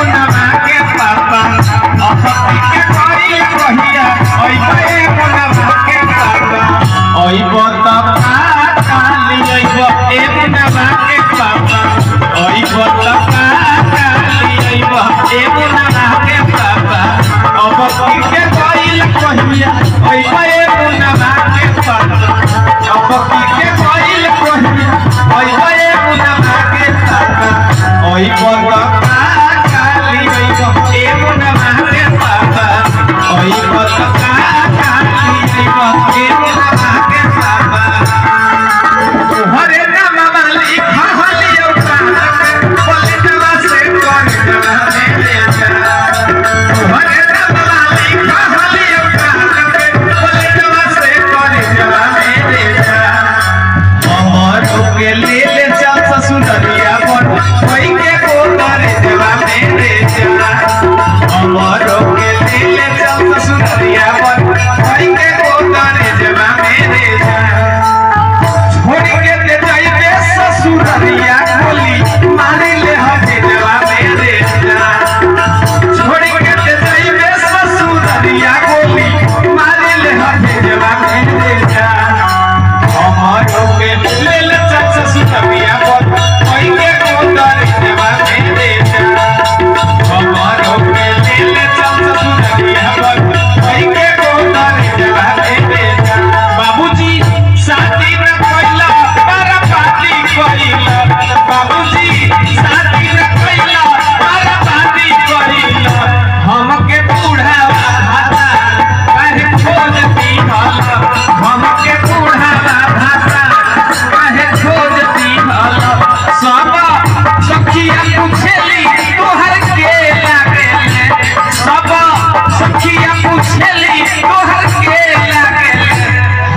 मुनवा के पापा अपती के कोई कहिया ओइबे मुनवा के पापा ओइबो त काली ओइबो ए मुनवा के पापा ओइबो त काली ओइबो ए मुनवा के पापा अपती के कोई कहिया ओइबे मुनवा के पापा अपती के कोई कहिया ओइबे मुनवा के पापा ओइबो त काली ओइबो ए मुनवा के पापा ओइबो त काली ओइबो ए मुनवा के पापा हरे नाम वाली खहलियो बोले जवा से कर जवा मेरे जा हरे नाम वाली खहलियो बोले जवा से कर जवा मेरे जा अमर के ले ले चल ससुरिया बन कोई के को करे जवा मेरे जा अमर के ले ले चल ससुरिया बन कोई के को करे जवा मेरे जा छोड़ के दे जाइबे ससुरिया गोली मारे ले हजे जवा मेरे जा छोड़ के दे जाइबे ससुरिया गोली मारे ले हजे जवा मेरे जा हमारो के ले ले ससुरिया बोल कोई के कोतर जवा मेरे जा हमारो के ले ले ससुरिया बोल कोई के कोतर जवा मेरे जा बाबूजी शादी न कइला पर पार्टी कइला बाबूजी शादी न कइला पर पार्टी कइला हमके बूढ़ावा भाता काहे खोजती हला हमके बूढ़ावा भाता काहे खोजती हला सब सखिया पूछेली तोहर के लागेले सब सखिया पूछेली तोहर के लागेले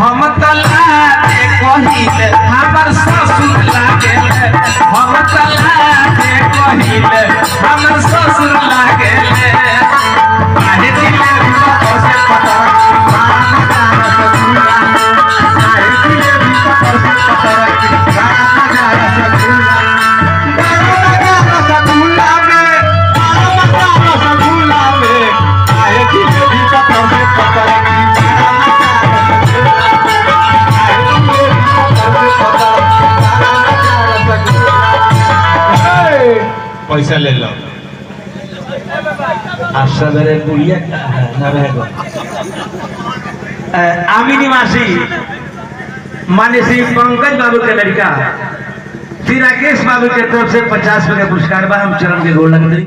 हम तलाते कहिले हमर ससुर लागेले हम तलाते कहिले हमर ससुर लागेले काहे दिले भीतर से पता मान का रसगुल्ला काहे दिले भीतर से पता मान का रसगुल्ला रसगुल्ला में काहे दिले भीतर से पता पैसा ले लो आशा गुड़िया आमिनी मासी मान्य श्री पंकज बाबू के लड़का श्री राकेश बाबू के तरफ से 50 रुपए का पुरस्कार बा। हम चरण के गोड़ लगते